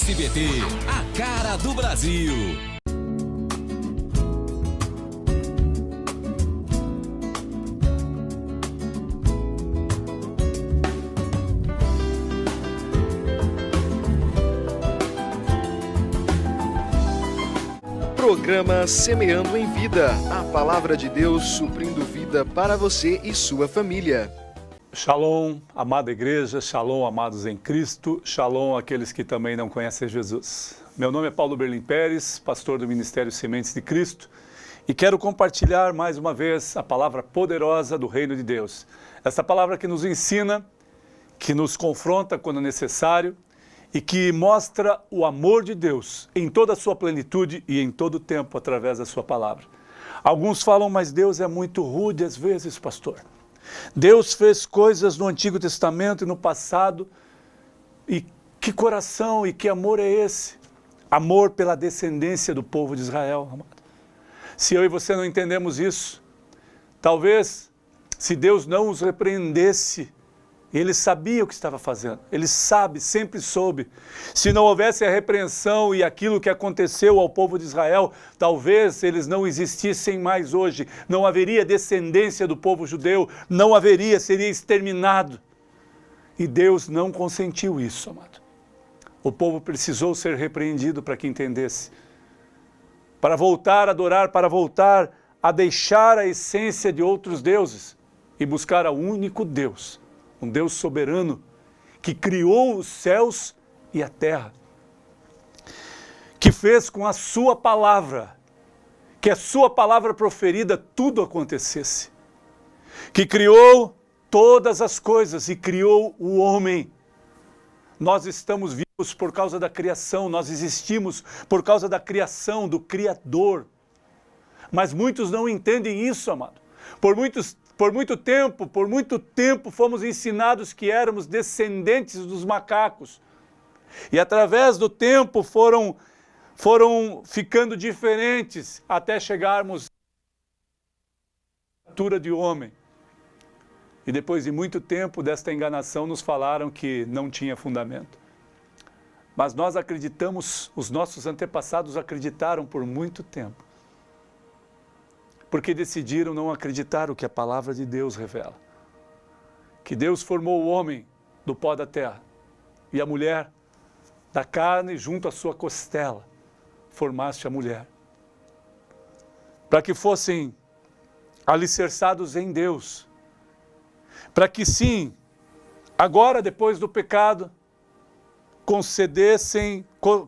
SBT, a cara do Brasil. Programa Semeando em Vida, a palavra de Deus suprindo vida para você e sua família. Shalom, amada igreja, shalom, amados em Cristo, shalom àqueles que também não conhecem Jesus. Meu nome é Paulo Berlim Pérez, pastor do Ministério Sementes de Cristo, e quero compartilhar mais uma vez a palavra poderosa do Reino de Deus. Essa palavra que nos ensina, que nos confronta quando necessário e que mostra o amor de Deus em toda a sua plenitude e em todo o tempo através da sua palavra. Alguns falam, mas Deus é muito rude às vezes, pastor. Deus fez coisas no Antigo Testamento e no passado, e que coração e que amor é esse? Amor pela descendência do povo de Israel, amado. Se eu e você não entendemos isso, talvez, se Deus não os repreendesse, Ele sabia o que estava fazendo, Ele sabe, sempre soube. Se não houvesse a repreensão e aquilo que aconteceu ao povo de Israel, talvez eles não existissem mais hoje, não haveria descendência do povo judeu, não haveria, seria exterminado. E Deus não consentiu isso, amado. O povo precisou ser repreendido para que entendesse. Para voltar a adorar, para voltar a deixar a essência de outros deuses e buscar ao único Deus. Um Deus soberano que criou os céus e a terra, que fez com a sua palavra, que a sua palavra proferida tudo acontecesse, que criou todas as coisas e criou o homem. Nós estamos vivos por causa da criação, nós existimos por causa da criação, do Criador. Mas muitos não entendem isso, amado. Por muito tempo fomos ensinados que éramos descendentes dos macacos. E através do tempo foram ficando diferentes até chegarmos à altura de homem. E depois de muito tempo desta enganação nos falaram que não tinha fundamento. Mas nós acreditamos, os nossos antepassados acreditaram por muito tempo. Porque decidiram não acreditar o que a palavra de Deus revela. Que Deus formou o homem do pó da terra e a mulher da carne junto à sua costela formaste a mulher. Para que fossem alicerçados em Deus. Para que sim, agora depois do pecado,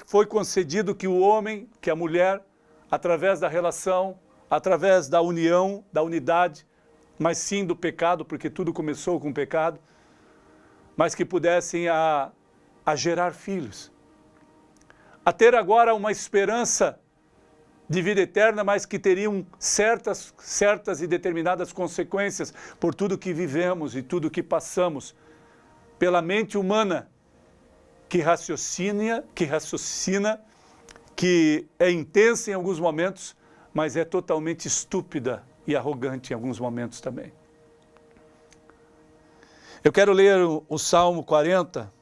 foi concedido que o homem, que a mulher, através da relação, através da união, da unidade, mas sim do pecado, porque tudo começou com o pecado, mas que pudessem a gerar filhos. A ter agora uma esperança de vida eterna, mas que teriam certas e determinadas consequências por tudo que vivemos e tudo que passamos, pela mente humana que raciocina, que é intensa em alguns momentos, mas é totalmente estúpida e arrogante em alguns momentos também. Eu quero ler o Salmo 40,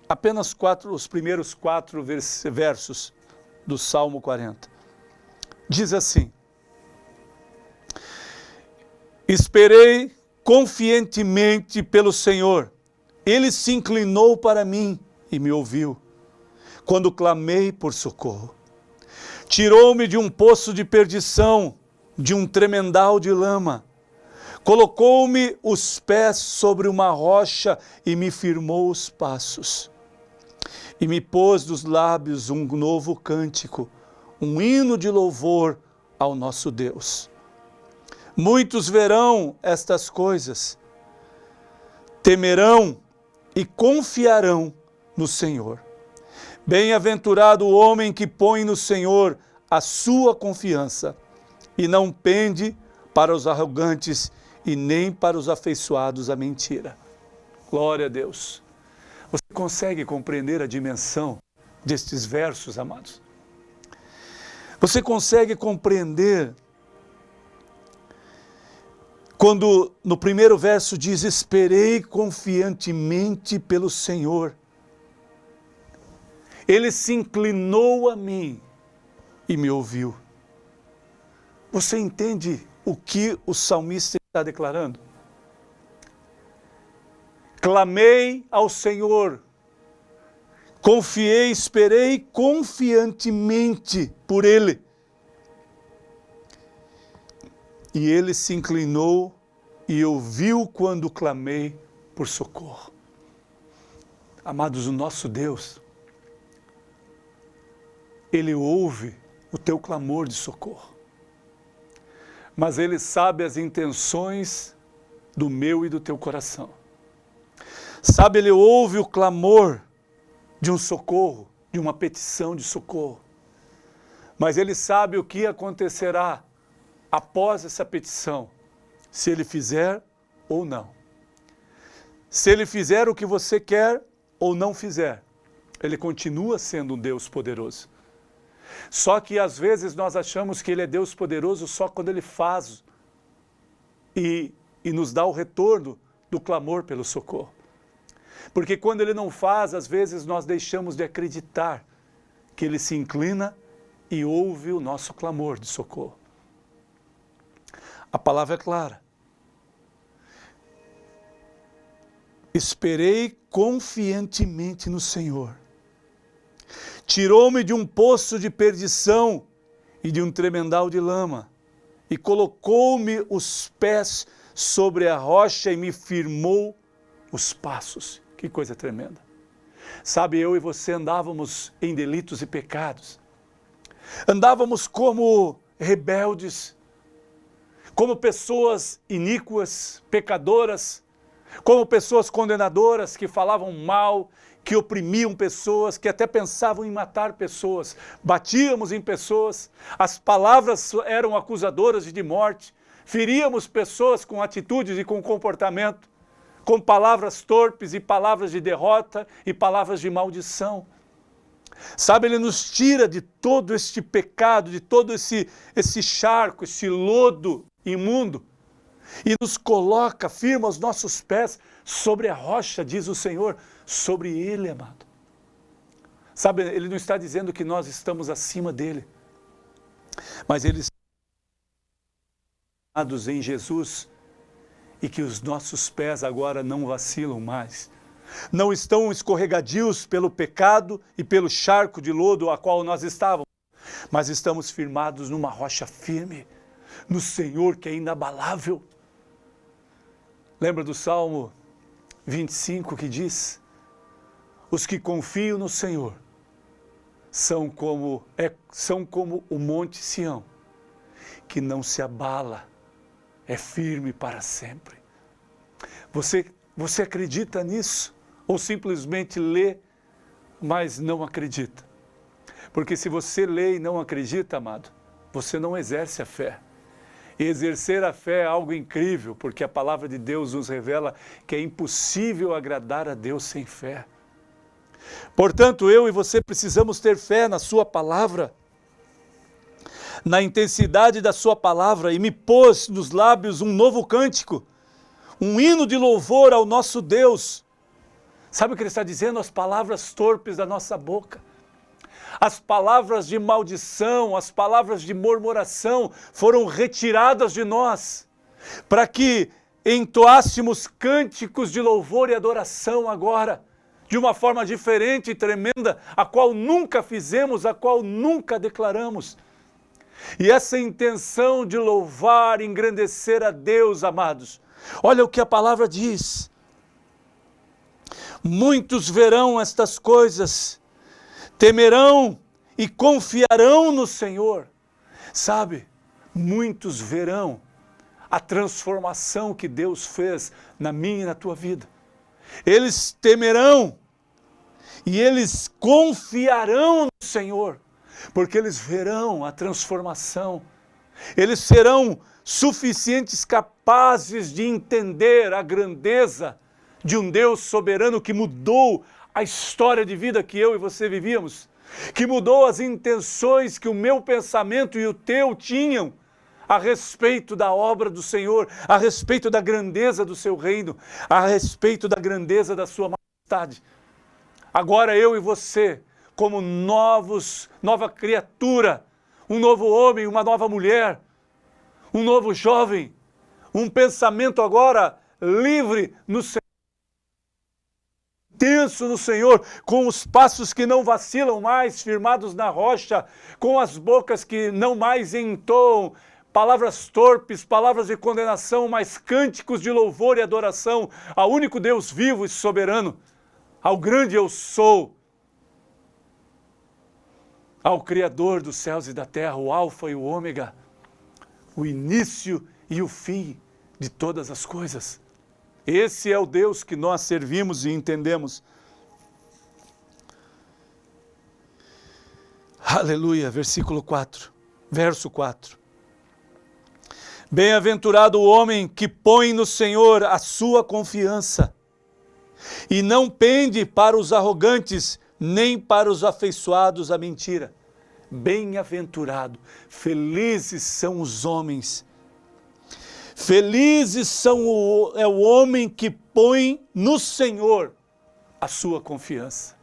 apenas os primeiros 4 versos do Salmo 40. Diz assim: Esperei confiantemente pelo Senhor, Ele se inclinou para mim e me ouviu, quando clamei por socorro. Tirou-me de um poço de perdição, de um tremendal de lama. Colocou-me os pés sobre uma rocha e me firmou os passos. E me pôs dos lábios um novo cântico, um hino de louvor ao nosso Deus. Muitos verão estas coisas, temerão e confiarão no Senhor. Bem-aventurado o homem que põe no Senhor a sua confiança e não pende para os arrogantes e nem para os afeiçoados à mentira. Glória a Deus. Você consegue compreender a dimensão destes versos, amados? Você consegue compreender quando no primeiro verso diz: esperei confiantemente pelo Senhor. Ele se inclinou a mim e me ouviu. Você entende o que o salmista está declarando? Clamei ao Senhor, confiei, esperei confiantemente por Ele. E Ele se inclinou e ouviu quando clamei por socorro. Amados, o nosso Deus, Ele ouve o teu clamor de socorro. Mas Ele sabe as intenções do meu e do teu coração. Sabe, Ele ouve o clamor de um socorro, de uma petição de socorro. Mas Ele sabe o que acontecerá após essa petição, se Ele fizer ou não. Se Ele fizer o que você quer ou não fizer, Ele continua sendo um Deus poderoso. Só que às vezes nós achamos que Ele é Deus poderoso só quando Ele faz e nos dá o retorno do clamor pelo socorro. Porque quando Ele não faz, às vezes nós deixamos de acreditar que Ele se inclina e ouve o nosso clamor de socorro. A palavra é clara. Esperei confiantemente no Senhor. Tirou-me de um poço de perdição e de um tremendal de lama, e colocou-me os pés sobre a rocha e me firmou os passos. Que coisa tremenda. Sabe, eu e você andávamos em delitos e pecados. Andávamos como rebeldes, como pessoas iníquas, pecadoras, como pessoas condenadoras que falavam mal, que oprimiam pessoas, que até pensavam em matar pessoas. Batíamos em pessoas, as palavras eram acusadoras de morte, feríamos pessoas com atitudes e com comportamento, com palavras torpes e palavras de derrota e palavras de maldição. Sabe, Ele nos tira de todo este pecado, de todo esse charco, esse lodo imundo, e nos coloca, firma os nossos pés sobre a rocha, diz o Senhor, sobre Ele, amado. Sabe, Ele não está dizendo que nós estamos acima dEle, mas Ele está em Jesus, e que os nossos pés agora não vacilam mais. Não estão escorregadios pelo pecado e pelo charco de lodo a qual nós estávamos, mas estamos firmados numa rocha firme, no Senhor que é inabalável. Lembra do Salmo 25 que diz: os que confiam no Senhor são como o monte Sião, que não se abala, é firme para sempre. Você acredita nisso? Ou simplesmente lê, mas não acredita? Porque se você lê e não acredita, amado, você não exerce a fé. E exercer a fé é algo incrível, porque a palavra de Deus nos revela que é impossível agradar a Deus sem fé. Portanto, eu e você precisamos ter fé na sua palavra, na intensidade da sua palavra, e me pôs nos lábios um novo cântico, um hino de louvor ao nosso Deus. Sabe o que ele está dizendo? As palavras torpes da nossa boca, as palavras de maldição, as palavras de murmuração foram retiradas de nós, para que entoássemos cânticos de louvor e adoração agora, de uma forma diferente e tremenda, a qual nunca fizemos, a qual nunca declaramos. E essa intenção de louvar, engrandecer a Deus, amados, olha o que a palavra diz: muitos verão estas coisas, temerão e confiarão no Senhor. Sabe, muitos verão a transformação que Deus fez na minha e na tua vida. Eles temerão e eles confiarão no Senhor, porque eles verão a transformação. Eles serão suficientes capazes de entender a grandeza de um Deus soberano que mudou a história de vida que eu e você vivíamos, que mudou as intenções que o meu pensamento e o teu tinham a respeito da obra do Senhor, a respeito da grandeza do seu reino, a respeito da grandeza da sua majestade. Agora eu e você como nova criatura, um novo homem, uma nova mulher, um novo jovem, um pensamento agora livre no Senhor, intenso no Senhor, com os passos que não vacilam mais, firmados na rocha, com as bocas que não mais entoam palavras torpes, palavras de condenação, mas cânticos de louvor e adoração ao único Deus vivo e soberano, ao grande eu sou, ao Criador dos céus e da terra, o Alfa e o Ômega, o início e o fim de todas as coisas. Esse é o Deus que nós servimos e entendemos. Aleluia, versículo 4, verso 4. Bem-aventurado o homem que põe no Senhor a sua confiança e não pende para os arrogantes, nem para os afeiçoados à mentira. Bem-aventurado, felizes são os homens. Felizes é o homem que põe no Senhor a sua confiança.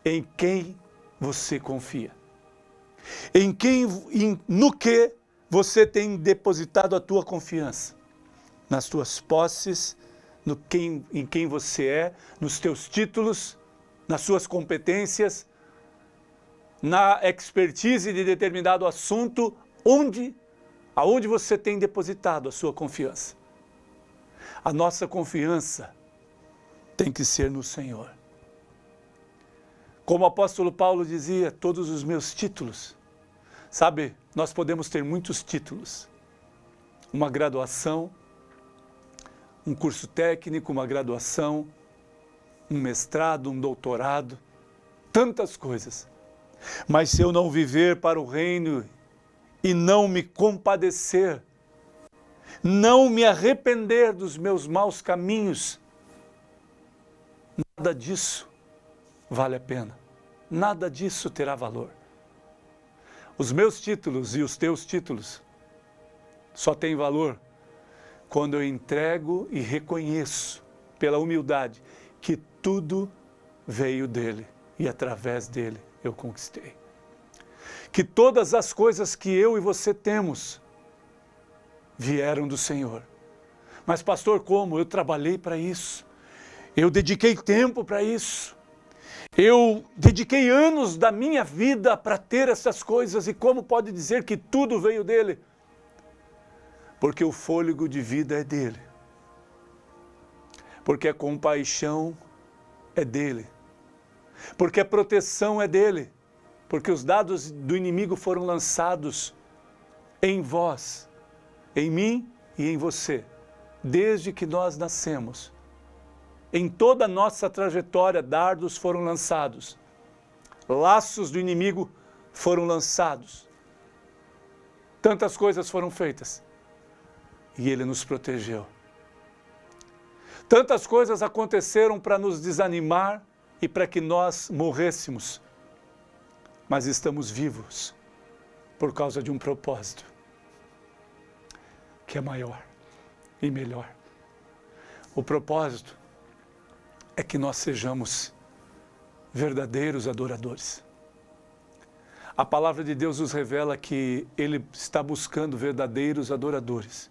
Em quem você confia? No que você tem depositado a tua confiança? Nas tuas posses, em quem você é, nos teus títulos, nas suas competências, na expertise de determinado assunto, aonde você tem depositado a sua confiança? A nossa confiança tem que ser no Senhor. Como o apóstolo Paulo dizia, todos os meus títulos. Sabe, nós podemos ter muitos títulos. Uma graduação, um curso técnico, uma graduação, um mestrado, um doutorado, tantas coisas. Mas se eu não viver para o reino e não me compadecer, não me arrepender dos meus maus caminhos, nada disso vale a pena. Nada disso terá valor. Os meus títulos e os teus títulos só têm valor quando eu entrego e reconheço, pela humildade, que tudo veio dele e através dele eu conquistei. Que todas as coisas que eu e você temos vieram do Senhor. Mas pastor, como? Eu trabalhei para isso. Eu dediquei tempo para isso. Eu dediquei anos da minha vida para ter essas coisas, e como pode dizer que tudo veio dele? Porque o fôlego de vida é dele. Porque a compaixão é dele. Porque a proteção é dele. Porque os dados do inimigo foram lançados em vós, em mim e em você, desde que nós nascemos. Em toda a nossa trajetória, dardos foram lançados, laços do inimigo foram lançados, tantas coisas foram feitas e ele nos protegeu. Tantas coisas aconteceram para nos desanimar e para que nós morrêssemos, mas estamos vivos por causa de um propósito que é maior e melhor. O propósito é que nós sejamos verdadeiros adoradores. A palavra de Deus nos revela que Ele está buscando verdadeiros adoradores,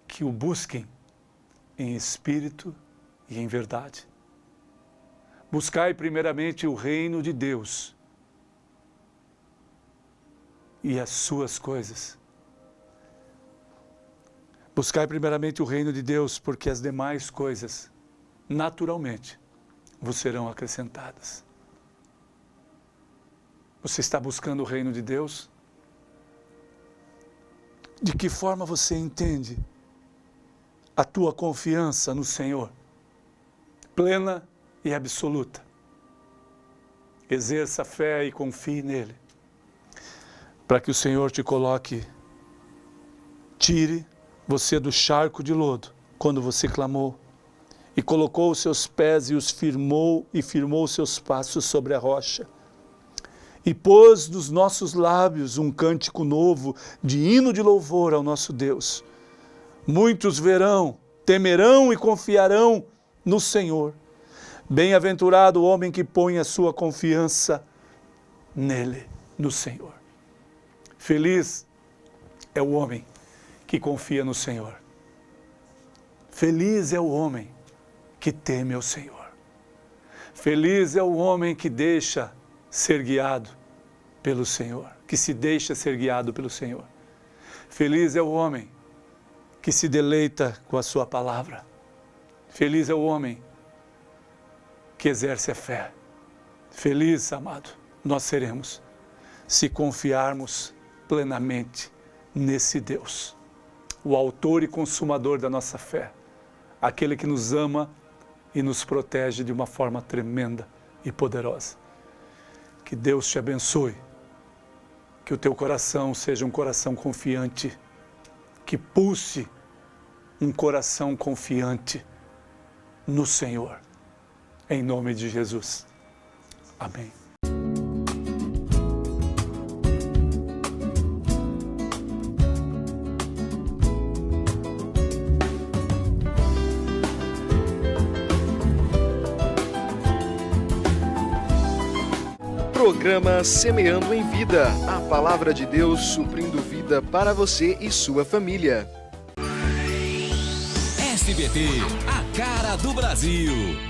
que o busquem em espírito e em verdade. Buscai primeiramente o reino de Deus e as suas coisas. Buscai primeiramente o reino de Deus, porque as demais coisas naturalmente vos serão acrescentadas. Você está buscando o reino de Deus? De que forma você entende a tua confiança no Senhor? Plena e absoluta. Exerça fé e confie nele, para que o Senhor te coloque, tire você do charco de lodo, quando você clamou, e colocou os seus pés e os firmou, e firmou os seus passos sobre a rocha. E pôs nos nossos lábios um cântico novo, de hino de louvor ao nosso Deus. Muitos verão, temerão e confiarão no Senhor. Bem-aventurado o homem que põe a sua confiança nele, no Senhor. Feliz é o homem que confia no Senhor. Feliz é o homem que teme ao Senhor. Feliz é o homem que deixa ser guiado pelo Senhor, que se deixa ser guiado pelo Senhor. Feliz é o homem que se deleita com a sua palavra. Feliz é o homem que exerce a fé. Feliz, amado, nós seremos se confiarmos plenamente nesse Deus, o autor e consumador da nossa fé, aquele que nos ama e nos protege de uma forma tremenda e poderosa. Que Deus te abençoe, que o teu coração seja um coração confiante, que pulse um coração confiante no Senhor, em nome de Jesus. Amém. Programa Semeando em Vida, a palavra de Deus suprindo vida para você e sua família. SBT, a cara do Brasil.